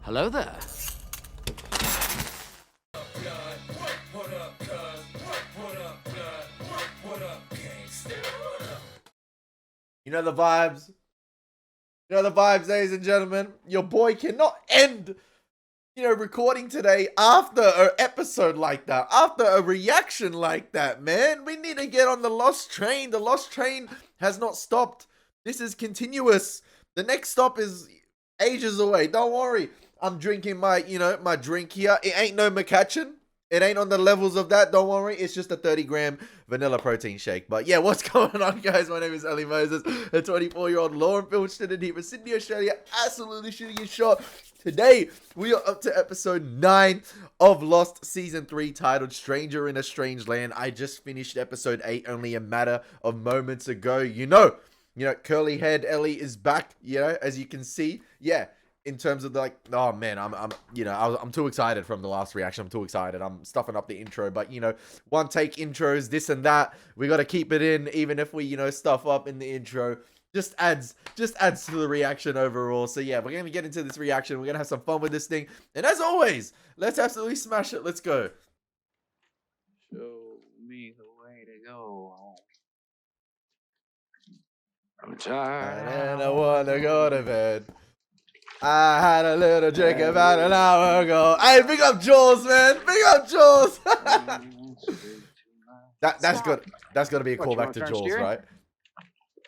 Hello there. You know the vibes. You know the vibes, ladies and gentlemen. Your boy cannot end, recording today after an episode like that, after a reaction like that, man. We need to get on the lost train. The lost train has not stopped. This is continuous. The next stop is ages away. Don't worry. I'm drinking my, my drink here. It ain't no McCatchin. It ain't on the levels of that. Don't worry. It's just a 30-gram vanilla protein shake. But yeah, what's going on, guys? My name is Elie Moses, a 24-year-old law and film student here from Sydney, Australia. Absolutely shooting a shot. Today, we are up to episode 9 of Lost Season 3, titled Stranger in a Strange Land. I just finished episode 8 only a matter of moments ago. You know, curly haired Ellie is back, as you can see. Yeah. In terms of oh man, I'm too excited from the last reaction. I'm too excited. I'm stuffing up the intro, but one take intros, this and that. We got to keep it in, even if we, stuff up in the intro. Just adds to the reaction overall. So yeah, we're gonna get into this reaction. We're gonna have some fun with this thing, and as always, let's absolutely smash it. Let's go. Show me the way to go home. I'm tired And I wanna go to bed. I had a little drink about an hour ago. Hey, big up Jules, man. Big up Jules. That's good. That's gonna be a callback to Jules, right?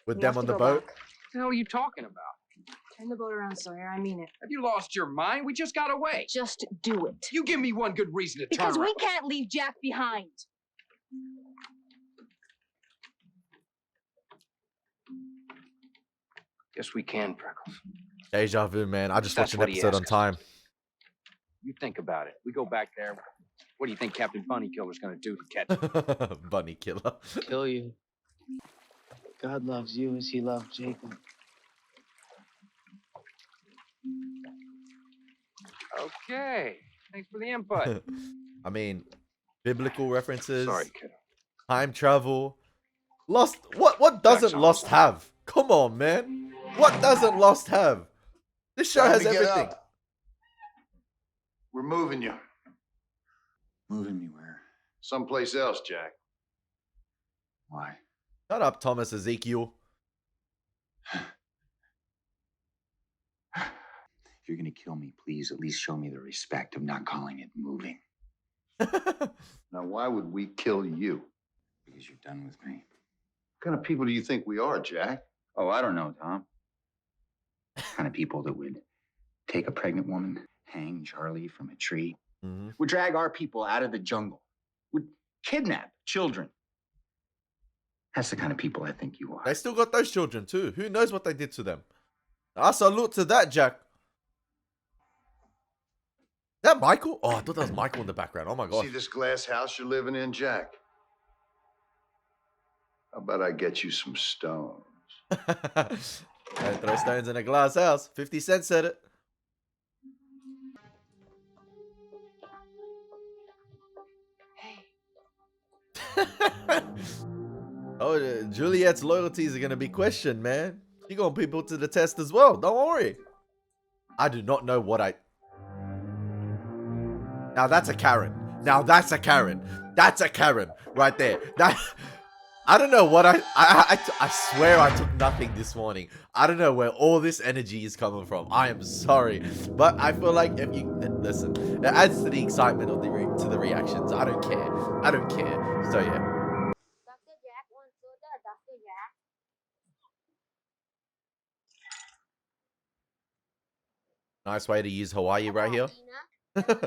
With them on the boat. What the hell are you talking about? Turn the boat around, Sawyer. I mean it. Have you lost your mind? We just got away. Just do it. You give me one good reason to turn Because around. we can't leave Jack behind. Guess we can, Freckles. Deja vu, man. I just That's watched an what he episode on asked. time. You think about it. We go back there. What do you think Captain Bunny Killer's gonna do to catch us? Bunny killer. Kill you. God loves you as he loved Jacob. Okay. Thanks for the input. I mean, biblical references, Sorry, kiddo. time travel, Lost. What doesn't Jack's Lost have? Come on, man. What doesn't Lost have? This show has Time to get everything. up. We're moving you. Moving me where? Someplace else, Jack. Why? Shut up, Thomas Ezekiel. If you're gonna kill me, please at least show me the respect of not calling it moving. Now, why would we kill you? Because you're done with me. What kind of people do you think we are, Jack? Oh, I don't know, Tom. Kind of people that would take a pregnant woman, hang Charlie from a tree, would drag our people out of the jungle, would kidnap children. That's the kind of people I think you are. They still got those children too. Who knows what they did to them? I salute to that, Jack. Is that Michael? Oh, I thought that was Michael in the background. Oh my god. See this glass house you're living in, Jack? How about I get you some stones? Hey, throw stones in a glass house. 50 Cent said it. Oh, Juliet's loyalties are going to be questioned, man. She going to put people to the test as well. Don't worry. I do not know what I... Now that's a Karen. Now that's a Karen. That's a Karen right there. That... I don't know what I swear I took nothing this morning. I don't know where all this energy is coming from. I am sorry, but I feel like if you listen, it adds to the excitement of the reactions. I don't care. I don't care. So yeah. Dr. Jack wants soda, Dr. Jack. Nice way to use Hawaii right here. Tina.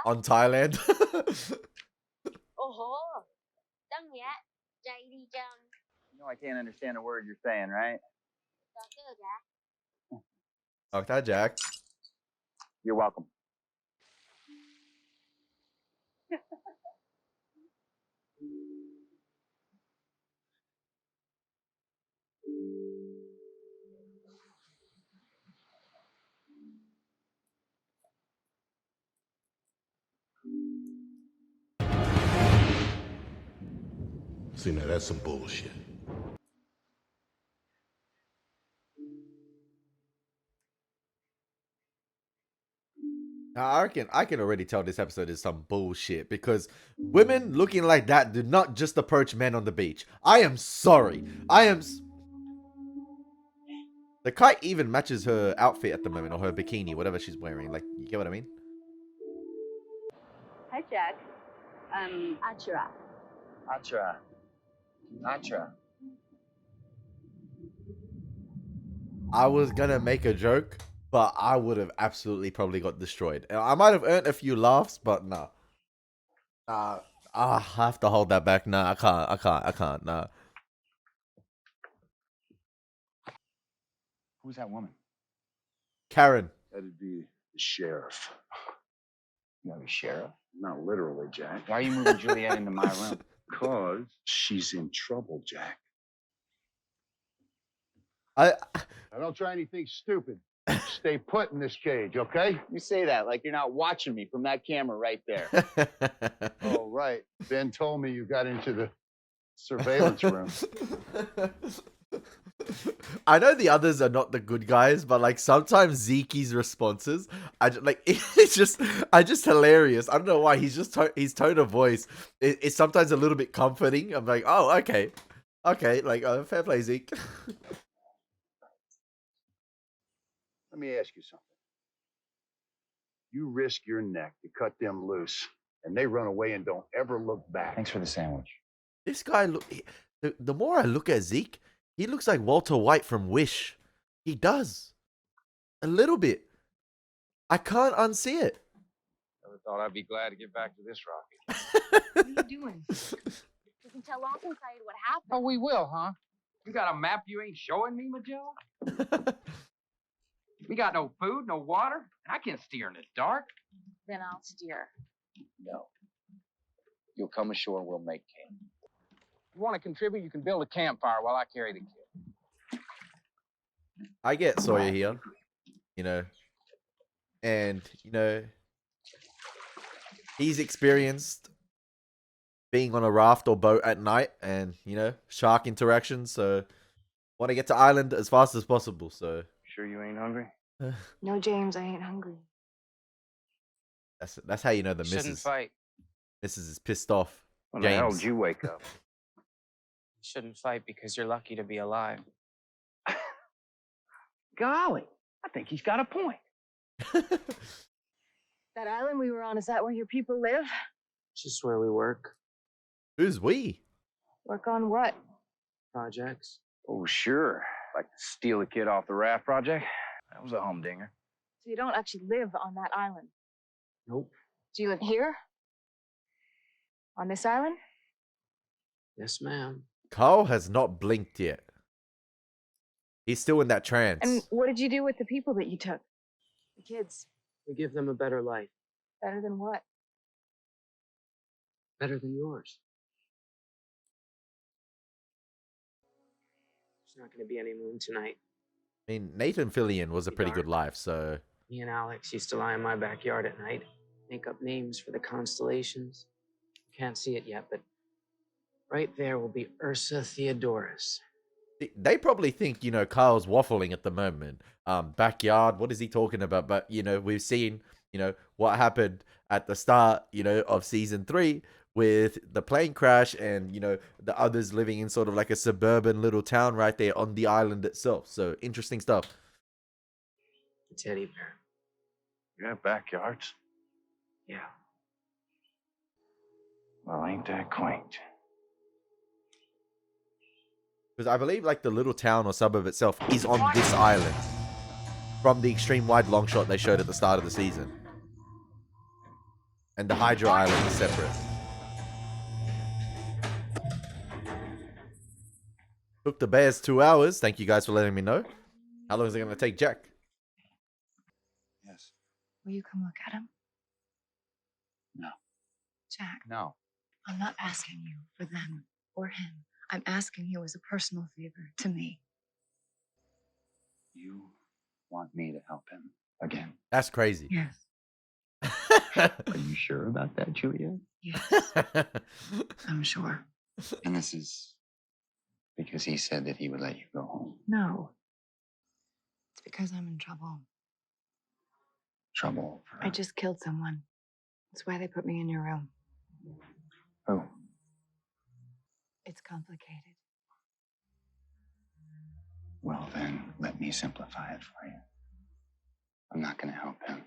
On Thailand. Oh, Đăng Nhã, chạy đi chăng? You know I can't understand a word you're saying, right? Dr. Jack. Dr. Jack. You're welcome. See, now that's some bullshit. Now, I can already tell this episode is some bullshit because women looking like that do not just approach men on the beach. I am sorry. The kite even matches her outfit at the moment, or her bikini, whatever she's wearing. Like, you get what I mean? Hi, Jack. Achira. Atra. I was gonna make a joke, but I would have absolutely probably got destroyed. I might have earned a few laughs, but nah. I have to hold that back. Nah, I can't, nah. Who's that woman? Karen. That'd be the sheriff. You know, the sheriff. Not literally, Jack. Why are you moving Juliet into my room? Because she's in trouble, Jack. I Now, don't try anything stupid. Stay put in this cage, okay? You say that like you're not watching me from that camera right there. Oh, right. Ben told me you got into the surveillance room. I know the others are not the good guys, but like sometimes Zeke's responses, it's just hilarious. I don't know why. He's just his tone of voice is sometimes a little bit comforting. I'm like, oh, okay, like fair play, Zeke. Let me ask you something. You risk your neck to cut them loose, and they run away and don't ever look back. Thanks for the sandwich. This guy the more I look at Zeke, he looks like Walter White from Wish. He does. A little bit. I can't unsee it. Never thought I'd be glad to get back to this Rocky. What are you doing? We can tell Lawson what happened. Oh, we will, huh? You got a map you ain't showing me, Magellan? We got no food, no water. I can't steer in the dark. Then I'll steer. No. You'll come ashore, we'll make camp. You want to contribute, you can build a campfire while I carry the kid. I get Sawyer here, you know, and, you know, he's experienced being on a raft or boat at night and, you know, shark interactions, so want to get to island as fast as possible, so. Sure you ain't hungry? No, James, I ain't hungry. That's how you know the Shouldn't missus. fight. Missus is pissed off. When the hell James. did you wake up? You shouldn't fight because you're lucky to be alive. Golly, I think he's got a point. That island we were on, is that where your people live? Just where we work. Who's we? Work on what? Projects. Oh, sure. Like to steal a kid off the raft project? That was a humdinger. So you don't actually live on that island? Nope. Do you live here? On this island? Yes, ma'am. Carl has not blinked yet. He's still in that trance. And what did you do with the people that you took? The kids? We give them a better life. Better than what? Better than yours. There's not going to be any moon tonight. I mean, Nathan Fillion was a pretty good life, so. Me and Alex used to lie in my backyard at night, make up names for the constellations. Can't see it yet, but right there will be Ursa Theodoris. They probably think, you know, Carl's waffling at the moment. Backyard, what is he talking about? But, you know, we've seen, you know, what happened at the start, you know, of season 3 with the plane crash and, you know, the others living in sort of like a suburban little town right there on the island itself. So interesting stuff. The teddy bear. Yeah, backyards. Yeah. Well, ain't that quaint. Because I believe like the little town or suburb itself is on this island. From the extreme wide long shot they showed at the start of the season. And the Hydra Island is separate. Took the Bears 2 hours. Thank you guys for letting me know. How long is it going to take, Jack? Yes. Will you come look at him? No. Jack, No. I'm not asking you for them or him. I'm asking you as a personal favor to me. You want me to help him again? That's crazy. Yes. Are you sure about that, Julia? Yes, I'm sure. And this is because he said that he would let you go home. No. It's because I'm in trouble. trouble. I just killed someone. That's why they put me in your room. Who? It's complicated. Well, then, let me simplify it for you. I'm not going to help him.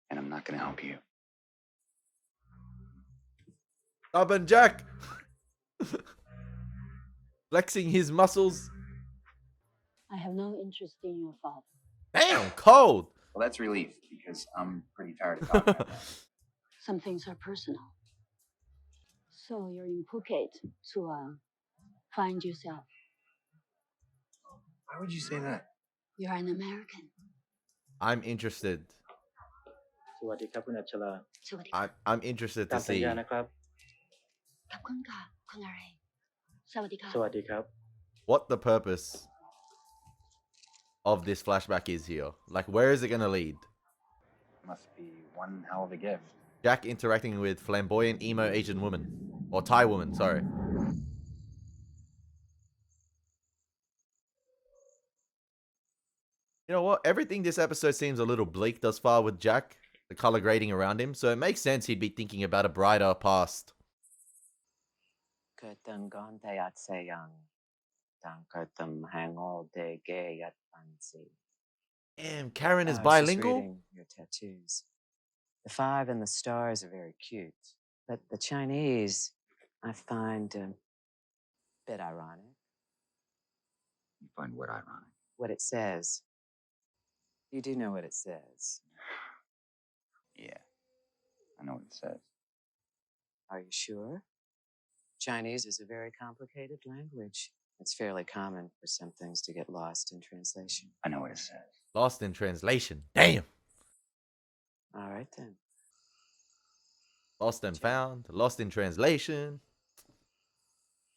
And I'm not going to help you. Stubborn Jack. Flexing his muscles. I have no interest in your father. Damn, cold. Well, that's relief, because I'm pretty tired of talking about that. Some things are personal. So you're in Phuket to find yourself. Why would you say that? You're an American. I'm interested. สวัสดีครับคุณอัชรา I'm interested ตา to มสัญ see. ญานะครับ ขอบคุณค่ะคุณอะไรสวัสดีค่ะ สวัสดีครับ What the purpose of this flashback is here. Like, where is it going to lead? Must be one hell of a gift. Jack interacting with flamboyant emo Asian woman. Or Thai woman, sorry. You know what? Everything this episode seems a little bleak thus far with Jack. The color grading around him. So it makes sense he'd be thinking about a brighter past. Damn, Karen is bilingual? Your tattoos. The 5 and the stars are very cute. But the Chinese, I find a bit ironic. You find what ironic? What it says. You do know what it says. Yeah, I know what it says. Are you sure? Chinese is a very complicated language. It's fairly common for some things to get lost in translation. I know what it says. Lost in translation. Damn. All right, then. Lost and found. Lost in translation.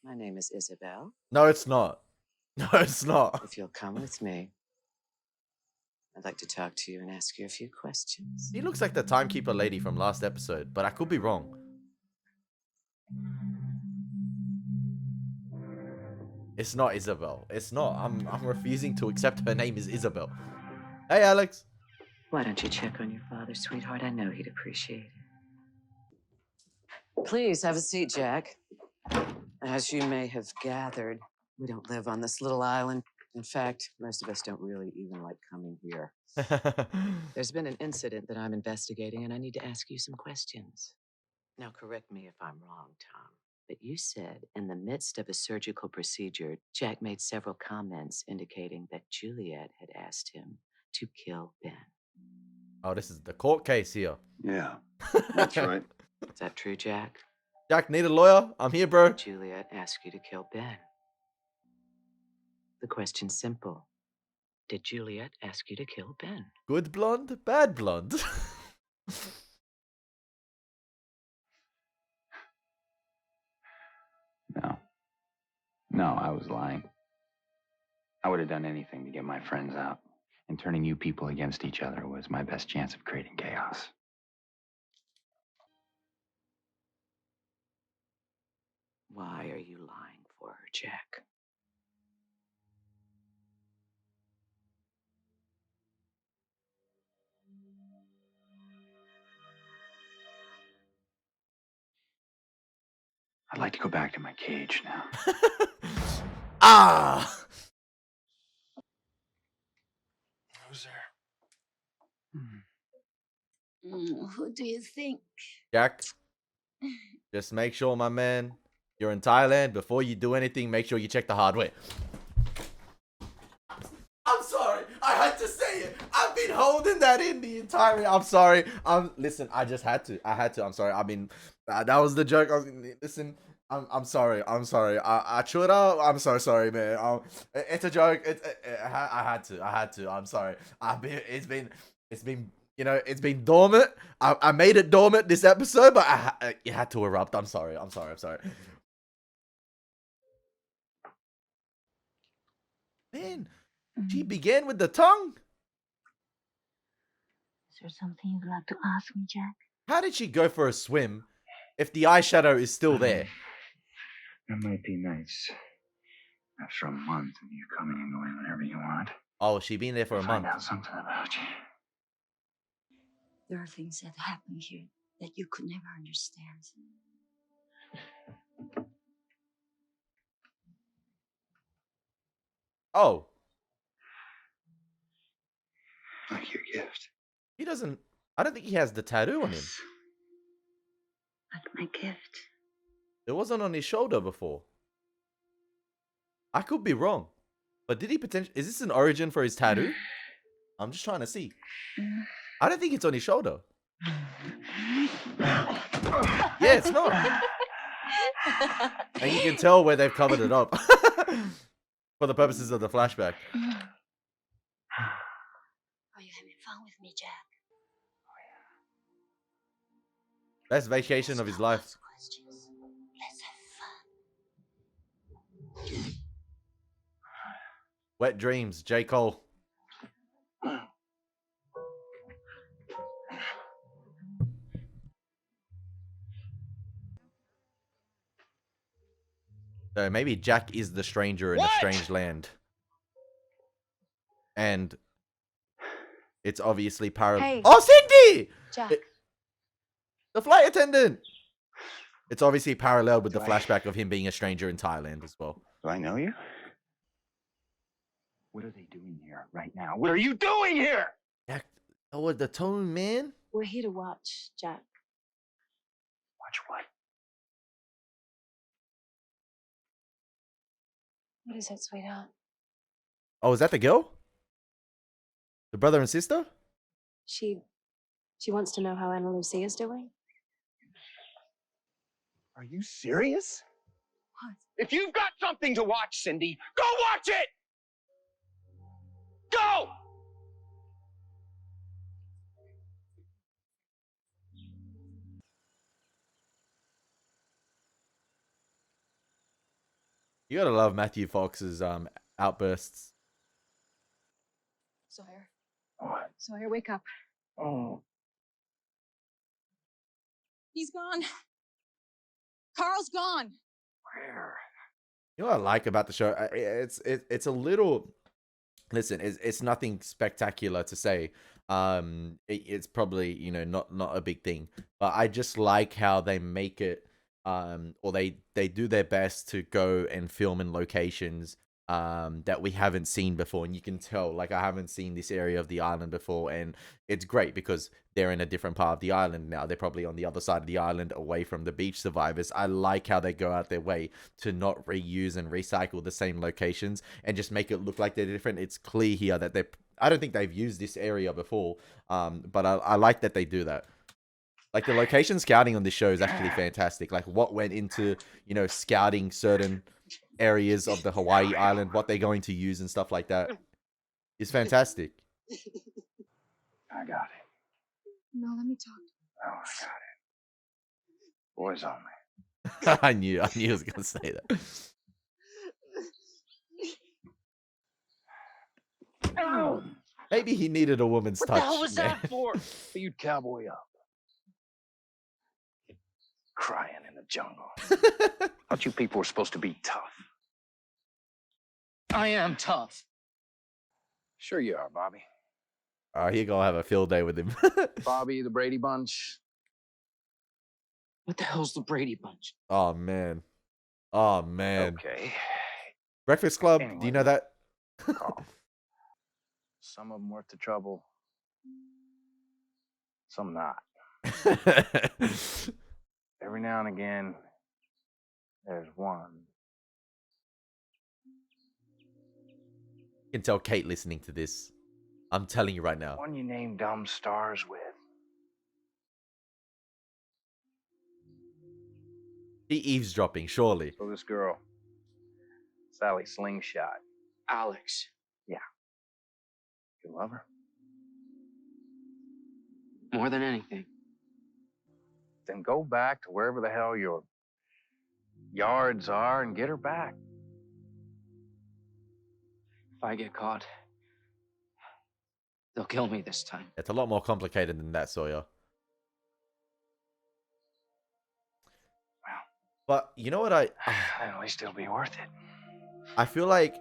My name is Isabel. No, it's not. No, it's not. If you'll come with me, I'd like to talk to you and ask you a few questions. He looks like the timekeeper lady from last episode, but I could be wrong. It's not Isabel. It's not. I'm refusing to accept her name is Isabel. Hey, Alex. Why don't you check on your father, sweetheart? I know he'd appreciate it. Please have a seat, Jack. As you may have gathered, we don't live on this little island. In fact, most of us don't really even like coming here. There's been an incident that I'm investigating, and I need to ask you some questions. Now, correct me if I'm wrong, Tom, but you said in the midst of a surgical procedure, Jack made several comments indicating that Juliet had asked him to kill Ben. Oh, this is the court case here. Yeah, that's right. Is that true, Jack? Jack, need a lawyer? I'm here, bro. Juliet asked you to kill Ben. The question's simple. Did Juliet ask you to kill Ben? Good blonde, bad blonde. No. No, I was lying. I would have done anything to get my friends out. And turning you people against each other was my best chance of creating chaos. Why are you lying for her, Jack? I'd like to go back to my cage now. Ah! Who's there? Who do you think? Jack, just make sure, my man, you're in Thailand. Before you do anything, make sure you check the hardware. I'm sorry. I had to say it. I've been holding that in the entire... I'm sorry. Listen, I just had to. I had to. I'm sorry. I mean, that was the joke. Listen, I'm sorry. I'm sorry. I chewed up. I'm so sorry, man. It's a joke. I had to. I had to. I'm sorry. It's been you know, it's been dormant. I made it dormant this episode, but it had to erupt. I'm sorry. I'm sorry. I'm sorry. Man, she began with the tongue. Is there something you'd like to ask me, Jack? How did she go for a swim if the eyeshadow is still there? That might be nice. After a month of you coming and going whenever you want. Oh, she been there for a month. Find out something about you. There are things that happen here that you could never understand. Oh. Like your gift. He doesn't... I don't think he has the tattoo on him. Like my gift. It wasn't on his shoulder before. I could be wrong. But did he potentially... Is this an origin for his tattoo? I'm just trying to see. I don't think it's on his shoulder. Yeah, it's not. And you can tell where they've covered it up. For the purposes of the flashback. Are you having fun with me, Jack? Best vacation of his life. Questions. Let's have fun. Wet Dreams, J. Cole. So maybe Jack is the stranger in a strange land. And it's obviously Hey. Oh, Cindy! Jack. The flight attendant! It's obviously parallel with the flashback of him being a stranger in Thailand as well. Do I know you? What are they doing here right now? What are you doing here? Jack, oh, the tone, man? We're here to watch, Jack. Watch what? What is it, sweetheart? Oh, is that the girl? The brother and sister? She wants to know how Anna Lucia's doing. Are you serious? What? If you've got something to watch, Cindy, go watch it! Go! You gotta love Matthew Fox's outbursts. Sawyer. What? Sawyer, wake up. Oh. He's gone. Carl's gone. Where? You know what I like about the show? It's a little... Listen, it's nothing spectacular to say. It's probably, you know, not a big thing. But I just like how they make it, or they do their best to go and film in locations that we haven't seen before. And you can tell, like, I haven't seen this area of the island before. And it's great because they're in a different part of the island now. They're probably on the other side of the island away from the beach survivors. I like how they go out their way to not reuse and recycle the same locations and just make it look like they're different. It's clear here that I don't think they've used this area before, but I like that they do that. Like, the location scouting on this show is actually fantastic. Like, what went into, you know, scouting certain areas of the Hawaii island, what they're going to use and stuff like that is fantastic. I got it. No, let me talk. Oh, I got it. Boys on me. I knew he was going to say that. Oh. Maybe he needed a woman's touch. What the hell was man. that for? So you'd cowboy up. Crying in the jungle. Thought you people were supposed to be tough. I am tough. Sure you are, Bobby. He gonna have a field day with him. Bobby, the Brady Bunch. What the hell's the Brady Bunch? Oh, man. Oh, man. Okay. Breakfast Club, Anyway. do you know that? Some of them worth the trouble. Some not. Every now and again, there's one. You can tell Kate listening to this. I'm telling you right now. One you name dumb stars with. She eavesdropping, surely. So this girl, Sally Slingshot. Alex. Yeah. You love her? More than anything. Then go back to wherever the hell your yards are and get her back. If I get caught, they'll kill me this time. It's a lot more complicated than that, Sawyer. Well, but you know what at least it'll be worth it. I feel like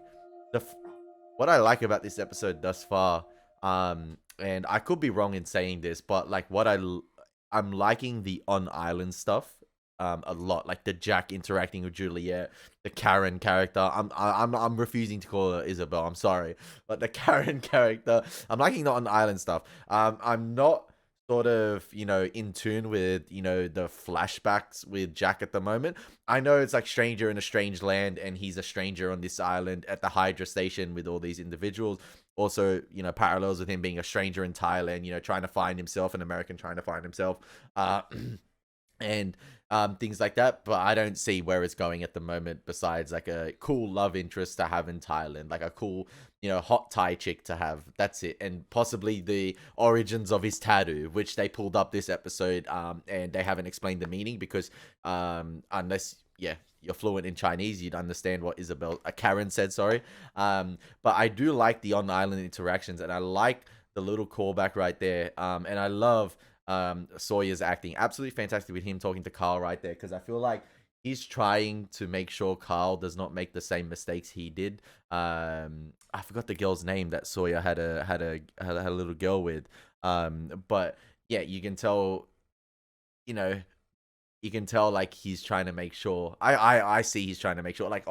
what I like about this episode thus far, and I could be wrong in saying this, but like I'm liking the on island stuff a lot, like the Jack interacting with Juliet, the Karen character. I'm refusing to call her Isabel. I'm sorry, but the Karen character, I'm liking the on island stuff. I'm not sort of, in tune with, the flashbacks with Jack at the moment. I know it's like stranger in a strange land, and he's a stranger on this island at the Hydra station with all these individuals. Also, parallels with him being a stranger in Thailand, trying to find himself, an American trying to find himself. And things like that, but I don't see where it's going at the moment besides like a cool love interest to have in Thailand, like a cool, hot Thai chick to have. That's it. And possibly the origins of his tattoo, which they pulled up this episode, and they haven't explained the meaning because unless you're fluent in Chinese, you'd understand what Karen said, sorry. But I do like the on island interactions, and I like the little callback right there. And I love Sawyer's acting, absolutely fantastic with him talking to Carl right there, because I feel like he's trying to make sure Carl does not make the same mistakes he did. I forgot the girl's name that Sawyer had a little girl with. But yeah, you can tell, like he's trying to make sure. I see he's trying to make sure, like,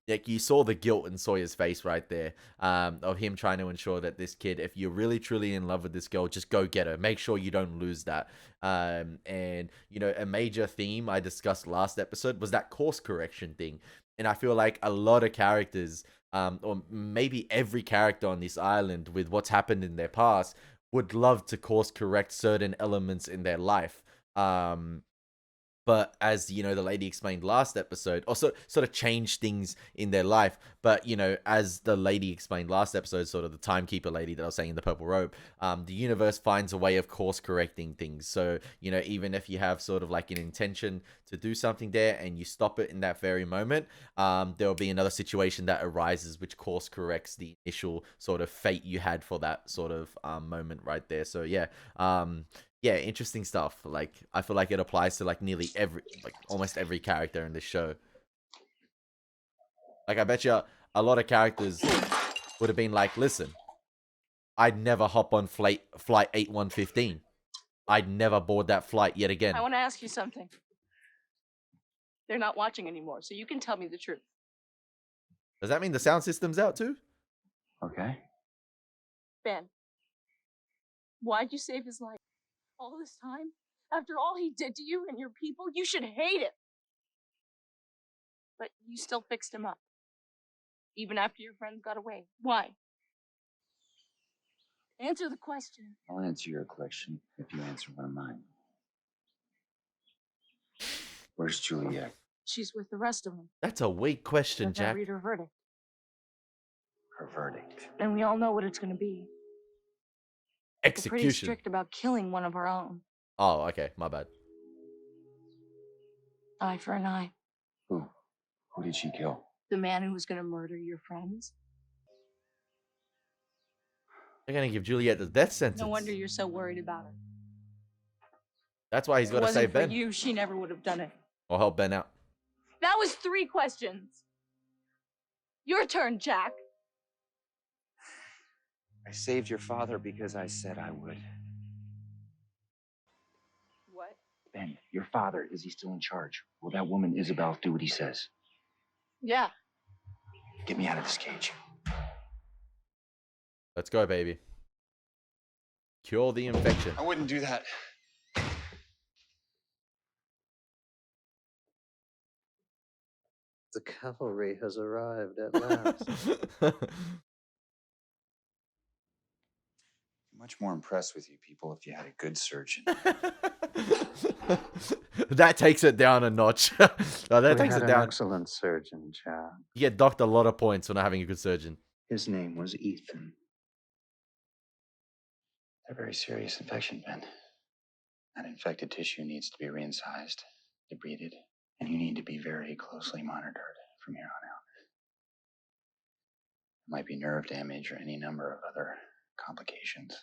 like you saw the guilt in Sawyer's face right there, of him trying to ensure that this kid, if you're really truly in love with this girl, just go get her. Make sure you don't lose that. And a major theme I discussed last episode was that course correction thing, and I feel like a lot of characters, or maybe every character on this island, with what's happened in their past, would love to course correct certain elements in their life. But as the lady explained last episode, also sort of change things in their life. But as the lady explained last episode, sort of the timekeeper lady that I was saying in the purple robe, the universe finds a way of course correcting things. So even if you have sort of like an intention to do something there and you stop it in that very moment, there'll be another situation that arises which course corrects the initial sort of fate you had for that sort of moment right there. So yeah, interesting stuff. Like, I feel like it applies to like nearly almost every character in this show. Like, I bet you a lot of characters would have been like, listen, I'd never hop on flight 8115. I'd never board that flight yet again. I want to ask you something. They're not watching anymore, so you can tell me the truth. Does that mean the sound system's out too? Okay. Ben, why'd you save his life? All this time? After all he did to you and your people, you should hate him. But you still fixed him up. Even after your friends got away. Why? Answer the question. I'll answer your question if you answer one of mine. Where's Juliet? She's with the rest of them. That's a weak question, Jack. Read her verdict. Her verdict. And we all know what it's going to be. We're pretty Execution. strict about killing one of our own. Oh, okay. My bad. Eye for an eye. Who? Who did she kill? The man who was going to murder your friends. They're going to give Juliet the death sentence. No wonder you're so worried about her. That's why he's got to save Ben. If it wasn't for you, she never would have done it. Or help Ben out. That was 3 questions. Your turn, Jack. I saved your father because I said I would. What? Ben, your father, is he still in charge? Will that woman, Isabel, do what he says? Yeah. Get me out of this cage. Let's go, baby. Cure the infection. I wouldn't do that. The cavalry has arrived at last. Much more impressed with you people if you had a good surgeon. That takes it down a notch. No, that takes it down. Excellent surgeon, Jack. You get docked a lot of points for not having a good surgeon. His name was Ethan. A very serious infection, Ben. That infected tissue needs to be re-incised, debrided, and you need to be very closely monitored from here on out. There might be nerve damage or any number of other complications.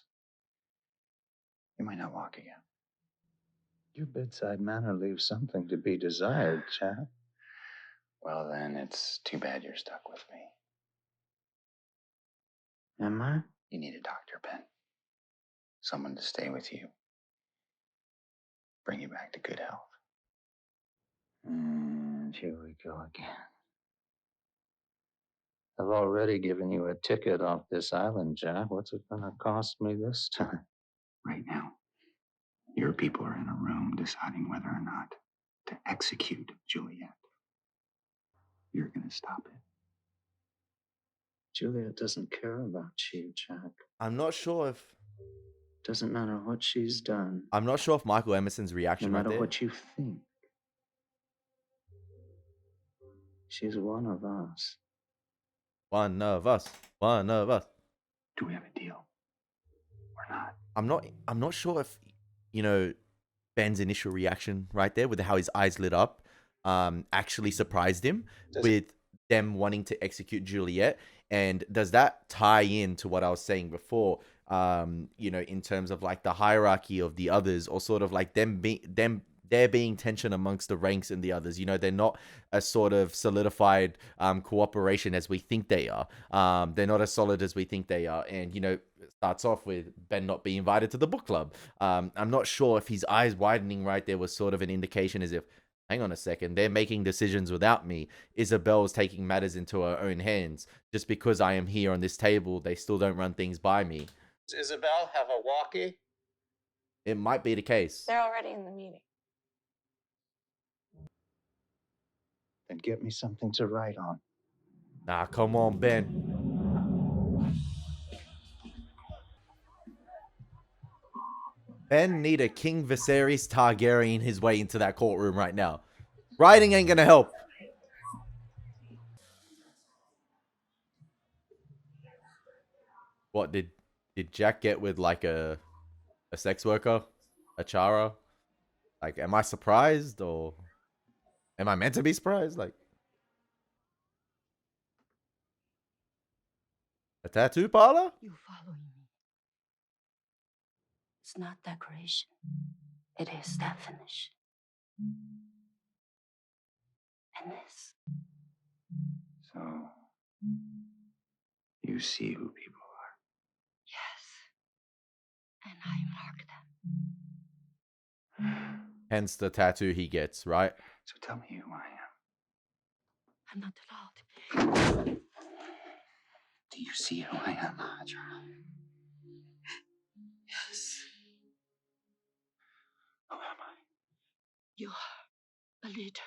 You might not walk again. Your bedside manner leaves something to be desired, Jack. Well, then it's too bad you're stuck with me. Am I? You need a doctor, Ben. Someone to stay with you. Bring you back to good health. And here we go again. I've already given you a ticket off this island, Jack. What's it gonna cost me this time? Right now, your people are in a room deciding whether or not to execute Juliet. You're gonna stop it. Juliet doesn't care about you, Jack. I'm not sure if Doesn't matter what she's done. I'm not sure if Michael Emerson's No reaction right matter there. what you think. She's one of us. One of us. One of us. Do we have a deal or not? I'm not sure if, you know, Ben's initial reaction right there with how his eyes lit up actually surprised him with them wanting to execute Juliet. And does that tie in to what I was saying before, you know, in terms of like the hierarchy of the others, or sort of like there being tension amongst the ranks and the others? You know, they're not a sort of solidified cooperation as we think they are. They're not as solid as we think they are. And, you know, it starts off with Ben not being invited to the book club. I'm not sure if his eyes widening right there was sort of an indication as if, hang on a second, they're making decisions without me. Isabel's taking matters into her own hands. Just because I am here on this table, they still don't run things by me. Does Isabel have a walkie? It might be the case. They're already in the meeting. Then get me something to write on. Nah, come on, Ben. Ben need a King Viserys Targaryen his way into that courtroom right now. Writing ain't gonna help. What did Jack get with like a sex worker? A Chara? Like, am I surprised, or am I meant to be surprised? Like, a tattoo parlor? You following me? It's not decoration. It is definition. And this. So, you see who people are. Yes. And I mark them. Hence the tattoo he gets, right? So tell me who I am. I'm not allowed. Do you see who I am, Charlie? Yes. Who am I? You are a leader.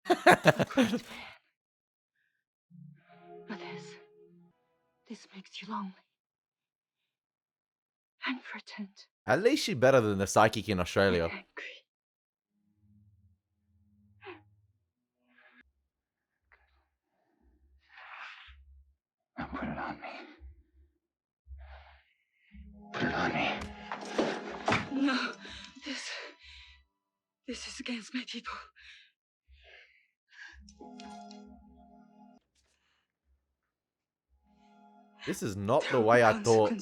A great man. But this makes you lonely. And frightened. At least she's better than the psychic in Australia. And angry. Now put it on me. Put it on me. No, this is against my people. This is not the way I thought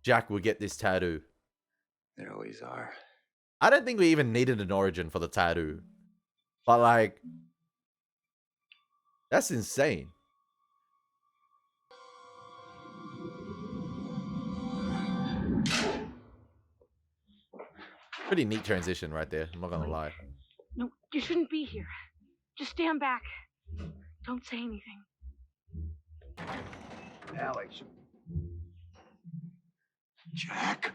Jack would get this tattoo. There always are. I don't think we even needed an origin for the tattoo. But like, that's insane. Pretty neat transition right there, I'm not gonna lie. No, you shouldn't be here. Just stand back. Don't say anything. Alex. Jack.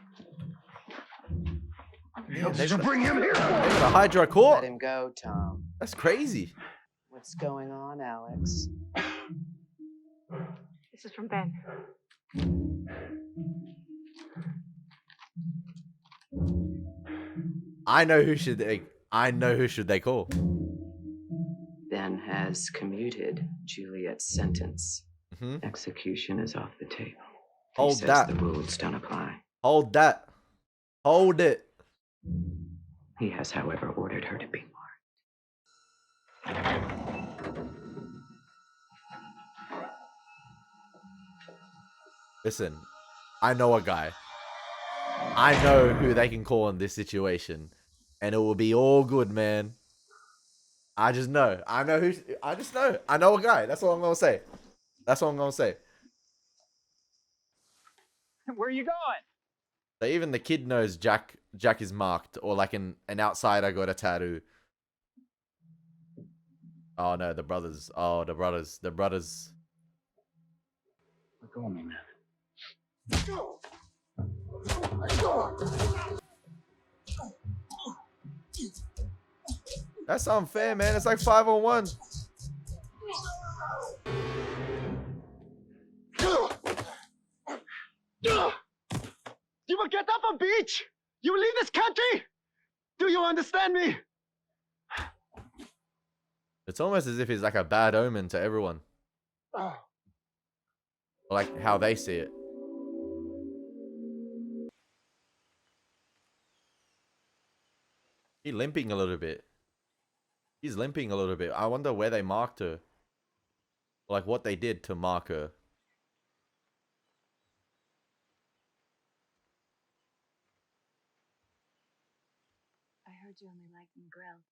They're gonna bring him here. Hydra court. Let him go, Tom. That's crazy. What's going on, Alex? This is from Ben. I know who should they call. Ben has commuted Juliet's sentence. Mm-hmm. Execution is off the table. Hold he says that. The rules don't apply. Hold that. Hold it. He has, however, ordered her to be marked. Listen, I know a guy. I know who they can call in this situation, and it will be all good, man. I just know. I just know. I know a guy. That's all I'm gonna say. That's all I'm gonna say. Where are you going? So even the kid knows Jack is marked, or like an outsider got a tattoo. Oh no, the brothers. Oh, the brothers. The brothers. Let go of me, man. That's unfair, man. It's like 5-on-1. You will get off a beach. You will leave this country. Do you understand me? It's almost as if he's like a bad omen to everyone. Like how they see it. He's limping a little bit. He's limping a little bit. I wonder where they marked her. Like what they did to mark her. I heard you only like them grilled.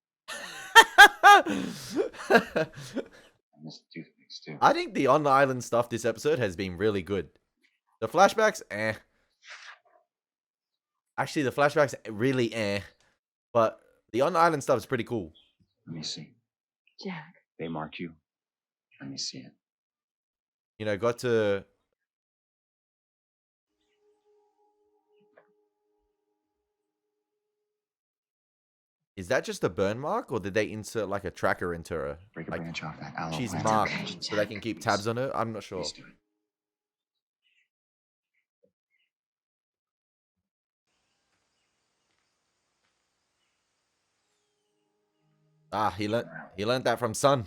I miss the toothpicks too. I think the on-island stuff this episode has been really good. The flashbacks, eh. Actually, the flashbacks, really eh. But the on-island stuff is pretty cool. Let me see. Jack. They mark you. Let me see it. You know, got to... Is that just a burn mark, or did they insert like a tracker into her? Break a like, branch off that aloe. she's plant. marked, Okay, so they can keep tabs on her? I'm not sure. Please do it. Ah, he learned that from Son.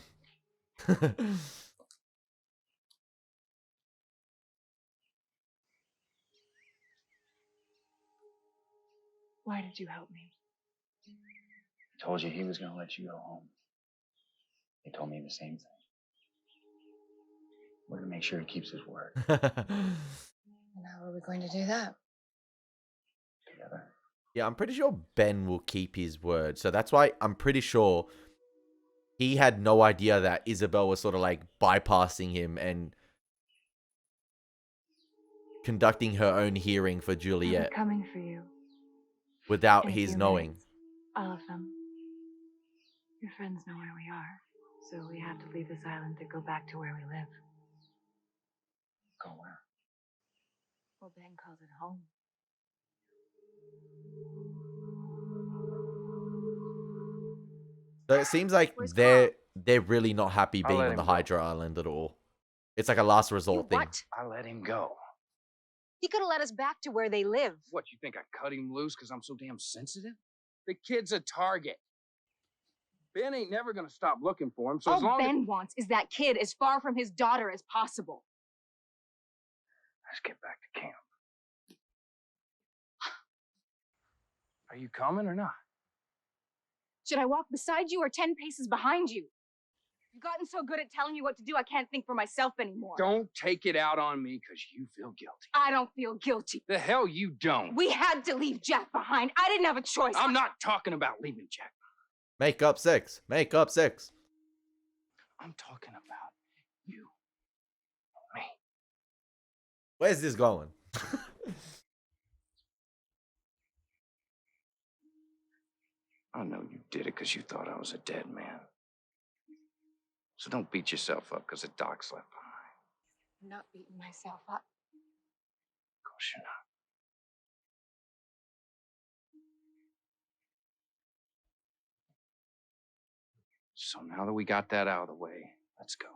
Why did you help me? I told you he was going to let you go home. He told me the same thing. We're going to make sure he keeps his word. And how are we going to do that? Together. Yeah, I'm pretty sure Ben will keep his word. So that's why I'm pretty sure he had no idea that Isabel was sort of like bypassing him and conducting her own hearing for Juliet Coming for you. without In a his few knowing. minutes. All of them. Your friends know where we are, so we have to leave this island to go back to where we live. Go where? Well, Ben calls it home. So it seems like Where's they're really not happy I'll being let on the him go. Hydra Island at all. It's like a last resort thing. What? I let him go. He could have led us back to where they live. What, you think I cut him loose because I'm so damn sensitive? The kid's a target. Ben ain't never gonna stop looking for him, so as All long as... Ben wants is that kid as far from his daughter as possible. Let's get back to camp. Are you coming or not? Should I walk beside you or 10 paces behind you? You've gotten so good at telling me what to do, I can't think for myself anymore. Don't take it out on me because you feel guilty. I don't feel guilty. The hell you don't. We had to leave Jack behind. I didn't have a choice. I'm not talking about leaving Jack. Make up 6. Make up 6. I'm talking about you. Me. Where's this going? I know you did it because you thought I was a dead man. So don't beat yourself up because the doc's left behind. I'm not beating myself up. Of course you're not. So now that we got that out of the way, let's go.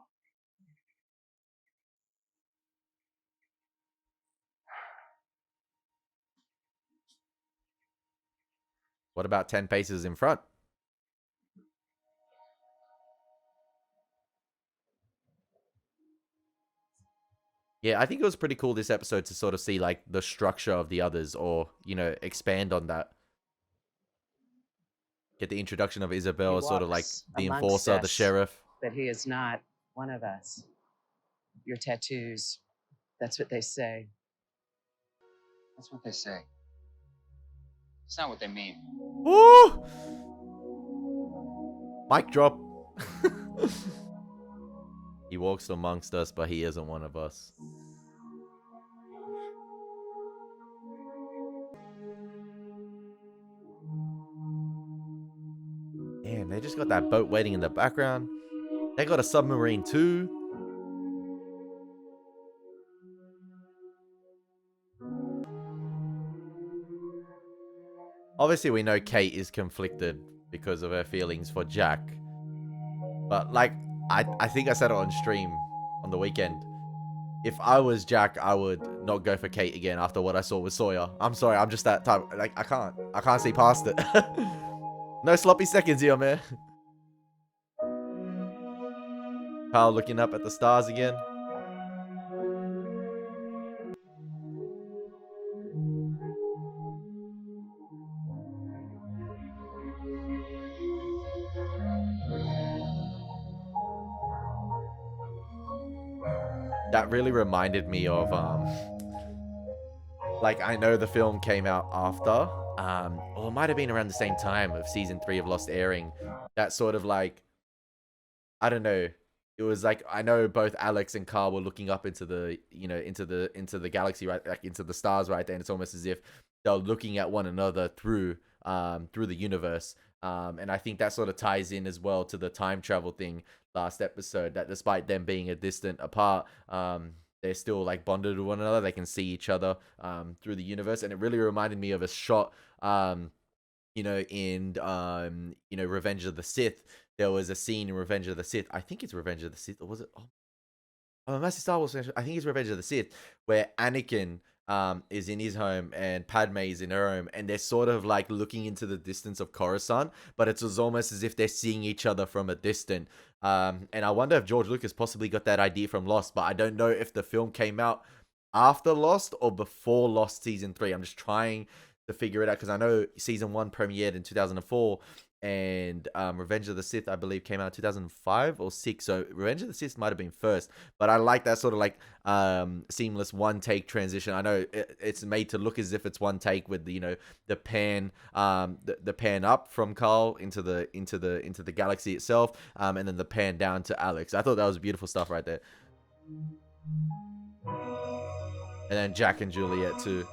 What about 10 paces in front? Yeah, I think it was pretty cool this episode to sort of see like the structure of the others, or, you know, expand on that. Get the introduction of Isabel as sort of like the amongst enforcer, the us, sheriff. But he is not one of us. Your tattoos, that's what they say. That's what they say. It's not what they mean. Woo! Mic drop. He walks amongst us, but he isn't one of us. Damn, they just got that boat waiting in the background. They got a submarine too. Obviously, we know Kate is conflicted because of her feelings for Jack. But, like, I think I said it on stream on the weekend. If I was Jack, I would not go for Kate again after what I saw with Sawyer. I'm sorry, I'm just that type. Like, I can't see past it. No sloppy seconds here, man. Carl looking up at the stars again. That really reminded me of, like, I know the film came out after, or it might have been around the same time of season 3 of Lost airing. That sort of like, I don't know. It was like, I know both Alex and Carl were looking up into the, you know, into the galaxy, right? Like into the stars right there. And it's almost as if they're looking at one another through the universe. And I think that sort of ties in as well to the time travel thing last episode, that despite them being a distant apart, they're still like bonded to one another. They can see each other through the universe. And it really reminded me of a shot, you know, in, you know, Revenge of the Sith. There was a scene in Revenge of the Sith. I think it's Revenge of the Sith, or was it? Oh, Massive Star Wars. I think it's Revenge of the Sith, where Anakin is in his home and Padme is in her home, and they're sort of like looking into the distance of Coruscant, but it's almost as if they're seeing each other from a distance. And I wonder if George Lucas possibly got that idea from Lost, but I don't know if the film came out after Lost or before Lost season 3. I'm just trying to figure it out, because I know season 1 premiered in 2004, and Revenge of the Sith, I believe, came out in 2005 or 6. So Revenge of the Sith might have been first, but I like that sort of like seamless one take transition. I know it's made to look as if it's one take with the, you know, the pan the pan up from Carl into the galaxy itself, and then the pan down to Alex. I thought that was beautiful stuff right there. And then Jack and Juliet too.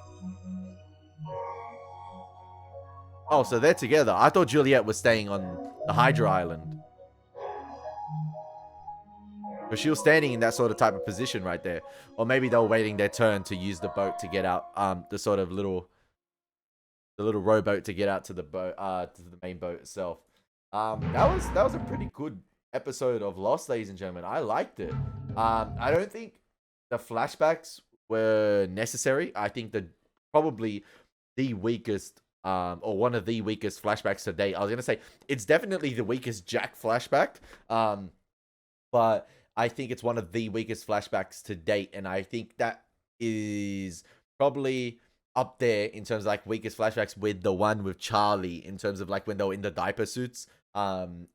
Oh, so they're together. I thought Juliet was staying on the Hydra Island. But she was standing in that sort of type of position right there. Or maybe they were waiting their turn to use the boat to get out, the sort of little rowboat to get out to the boat, to the main boat itself. That was a pretty good episode of Lost, ladies and gentlemen. I liked it. I don't think the flashbacks were necessary. I think probably the weakest, or one of the weakest flashbacks to date. I was gonna say it's definitely the weakest Jack flashback, but I think it's one of the weakest flashbacks to date, and I think that is probably up there in terms of like weakest flashbacks with the one with Charlie, in terms of like when they were in the diaper suits, and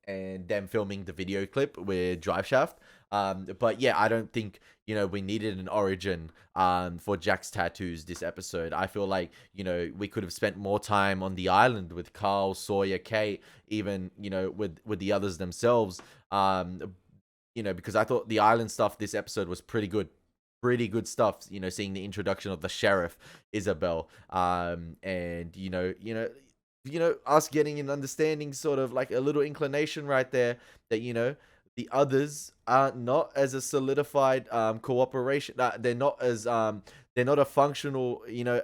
them filming the video clip with Drive Shaft. But yeah, I don't think, you know, we needed an origin for Jack's tattoos this episode. I feel like, you know, we could have spent more time on the island with Carl, Sawyer, Kate, even, you know, with the others themselves. You know, because I thought the island stuff this episode was pretty good stuff. You know, seeing the introduction of the sheriff, Isabel, and you know, us getting an understanding, sort of like a little inclination right there that, you know, the others are not as a solidified cooperation. They're not a functional, you know,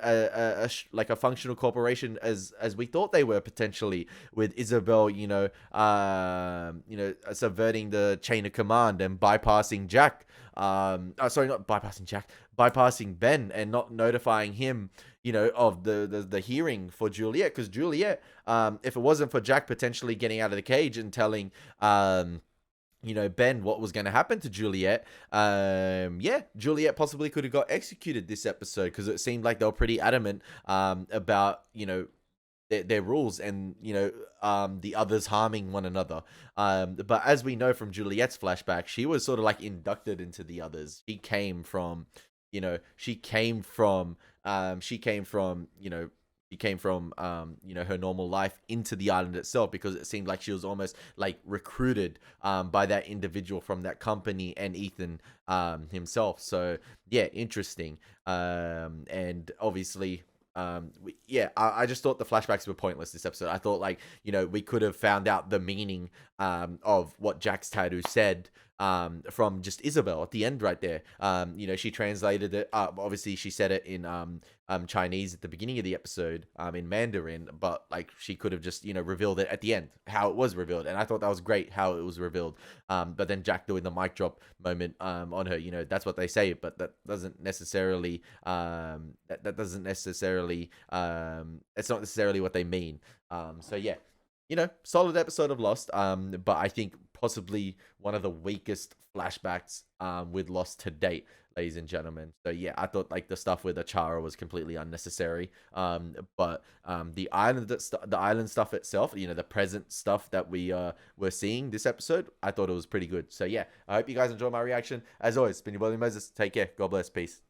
like a functional corporation as we thought they were, potentially, with Isabel, you know, subverting the chain of command and bypassing Jack. Sorry, not bypassing Jack, bypassing Ben, and not notifying him, you know, of the hearing for Juliet, because Juliet, if it wasn't for Jack potentially getting out of the cage and telling you know, Ben what was going to happen to Juliet, yeah, Juliet possibly could have got executed this episode, because it seemed like they were pretty adamant about, you know, their rules, and, you know, the others harming one another. But as we know from Juliet's flashback, she was sort of like inducted into the others. She came from, you know, her normal life into the island itself, because it seemed like she was almost like recruited by that individual from that company and Ethan himself. So yeah, interesting. And obviously I just thought the flashbacks were pointless this episode. I thought, like, you know, we could have found out the meaning of what Jack's tattoo said from just Isabel at the end right there. You know, she translated it. Obviously, she said it in Chinese at the beginning of the episode, in Mandarin, but like she could have just, you know, revealed it at the end, how it was revealed, and I thought that was great how it was revealed. But then Jack doing the mic drop moment on her, you know, that's what they say, but that doesn't necessarily that doesn't necessarily it's not necessarily what they mean. So yeah, you know, solid episode of Lost. But I think possibly one of the weakest flashbacks with Lost to date, ladies and gentlemen. So yeah, I thought like the stuff with Achara was completely unnecessary. But the island stuff itself, you know, the present stuff that we were seeing this episode, I thought it was pretty good. So yeah, I hope you guys enjoy my reaction. As always, it's been your boy Elie Moses. Take care. God bless. Peace.